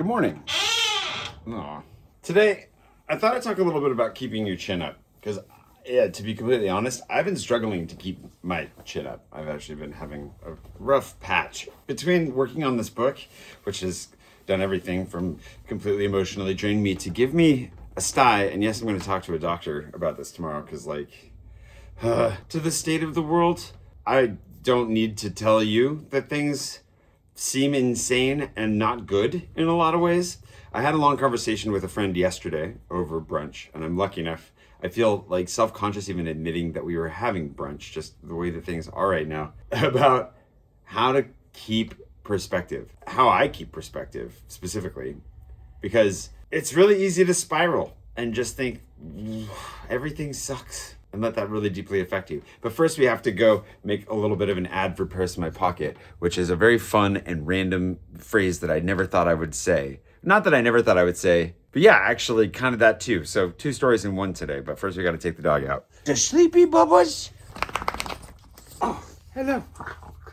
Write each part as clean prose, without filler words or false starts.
Good morning. Aw. Today, I thought I'd talk a little bit about keeping your chin up. Because, yeah, to be completely honest, I've been struggling to keep my chin up. I've actually been having a rough patch. Between working on this book, which has done everything from completely emotionally drain me to give me a sty, and yes, I'm going to talk to a doctor about this tomorrow, because, to the state of the world, I don't need to tell you that things seem insane and not good in a lot of ways. I had a long conversation with a friend yesterday over brunch, and I'm lucky enough. I feel like self-conscious even admitting that we were having brunch, just the way that things are right now, about how to keep perspective, how I keep perspective specifically, because it's really easy to spiral and just think everything sucks and let that really deeply affect you. But first we have to go make a little bit of an ad for Purse My Pocket, which is a very fun and random phrase that I never thought I would say. Not that I never thought I would say, but yeah, actually kind of that too. So 2 stories in one today, but first we got to take the dog out. The sleepy bubbles. Oh, hello.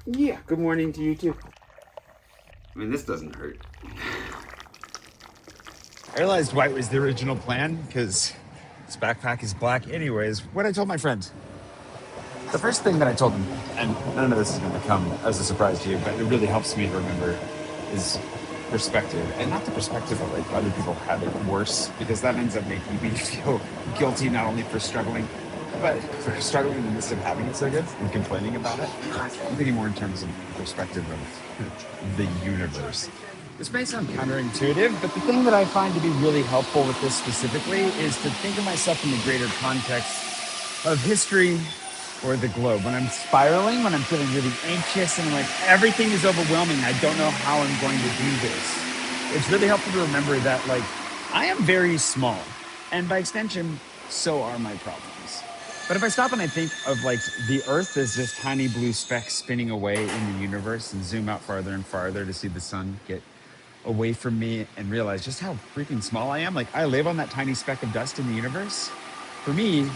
Yeah, good morning to you too. I mean, this doesn't hurt. I realized white was the original plan because this backpack is black anyways. What I told my friend. The first thing that I told him, and none of this is going to come as a surprise to you, but it really helps me to remember, is perspective. And not the perspective of like other people have it worse, because that ends up making me feel guilty not only for struggling, but for struggling in the midst of having it so good and complaining about it. I'm thinking more in terms of perspective of the universe. This may sound counterintuitive, but the thing that I find to be really helpful with this specifically is to think of myself in the greater context of history or the globe. When I'm spiraling, when I'm feeling really anxious and I'm like, everything is overwhelming, I don't know how I'm going to do this. It's really helpful to remember that, like, I am very small. And by extension, so are my problems. But if I stop and I think of like the Earth as this tiny blue speck spinning away in the universe and zoom out farther and farther to see the sun get away from me and realize just how freaking small I am. Like, I live on that tiny speck of dust in the universe. For me,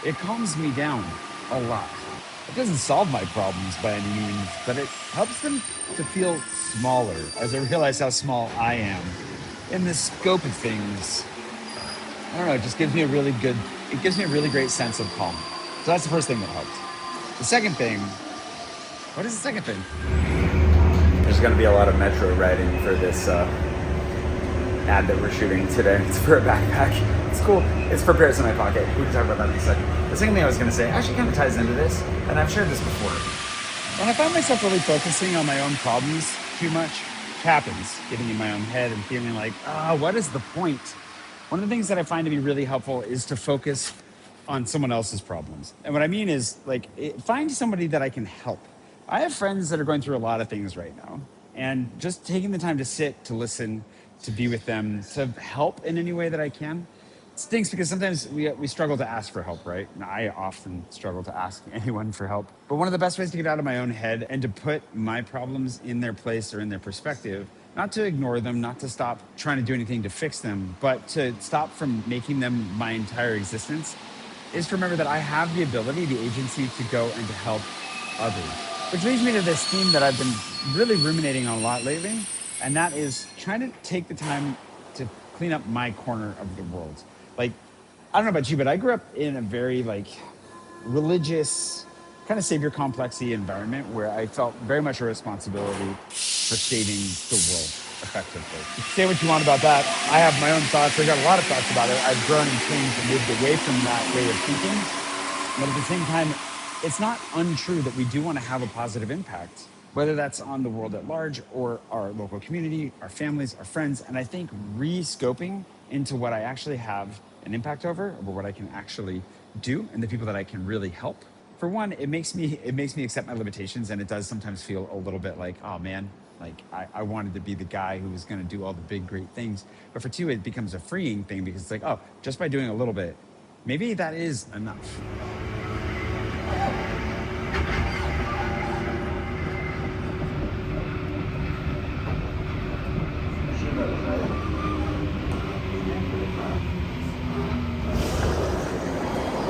it calms me down a lot. It doesn't solve my problems by any means, but it helps them to feel smaller as I realize how small I am in the scope of things. I don't know, it just gives me a really great sense of calm. So that's the first thing that helped. The second thing, what is the second thing? There's going to be a lot of metro riding for this ad that we're shooting today. It's for a backpack. It's cool. It's for Purse My Pocket. We can talk about that in a second. The second thing I was going to say actually kind of ties into this, and I've shared this before. When I find myself really focusing on my own problems too much, it happens, getting in my own head and feeling like, what is the point? One of the things that I find to be really helpful is to focus on someone else's problems. And what I mean is, like, find somebody that I can help. I have friends that are going through a lot of things right now, and just taking the time to sit, to listen, to be with them, to help in any way that I can. It stinks because sometimes we struggle to ask for help, right? And I often struggle to ask anyone for help. But one of the best ways to get out of my own head and to put my problems in their place or in their perspective, not to ignore them, not to stop trying to do anything to fix them, but to stop from making them my entire existence, is to remember that I have the ability, the agency to go and to help others. Which leads me to this theme that I've been really ruminating on a lot lately, and that is trying to take the time to clean up my corner of the world. Like, I don't know about you, but I grew up in a very, like, religious, kind of savior complexy environment where I felt very much a responsibility for saving the world effectively. Say what you want about that. I have my own thoughts. I've got a lot of thoughts about it. I've grown and changed and moved away from that way of thinking. But at the same time, it's not untrue that we do want to have a positive impact, whether that's on the world at large or our local community, our families, our friends. And I think re-scoping into what I actually have an impact over, or what I can actually do, and the people that I can really help. For one, it makes me accept my limitations, and it does sometimes feel a little bit like, oh man, like I wanted to be the guy who was going to do all the big, great things. But for two, it becomes a freeing thing because it's like, oh, just by doing a little bit, maybe that is enough.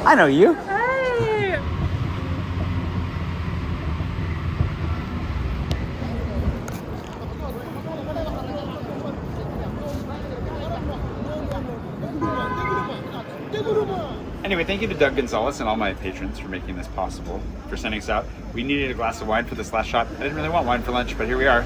I know you. Hey! Anyway, thank you to Doug Gonzales and all my patrons for making this possible, for sending us out. We needed a glass of wine for this last shot. I didn't really want wine for lunch, but here we are.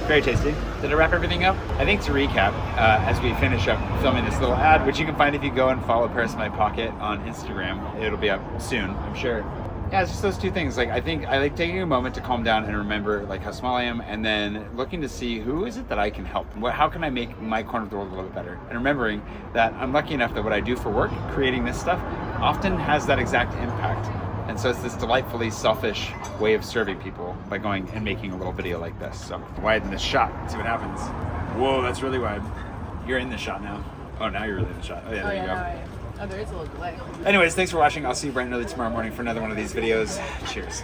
Very tasty. Did I wrap everything up? I think to recap, as we finish up filming this little ad, which you can find if you go and follow my.pocket on Instagram. It'll be up soon, I'm sure. Yeah, it's just those two things. Like, I think I like taking a moment to calm down and remember like how small I am, and then looking to see who is it that I can help. How can I make my corner of the world a little bit better? And remembering that I'm lucky enough that what I do for work, creating this stuff, often has that exact impact. And so it's this delightfully selfish way of serving people by going and making a little video like this. So widen this shot, see what happens. Whoa, that's really wide. You're in the shot now. Oh, now you're really in the shot. Oh yeah, there you go. Oh, there is a little delay. Anyways, thanks for watching. I'll see you bright and early tomorrow morning for another one of these videos. Cheers.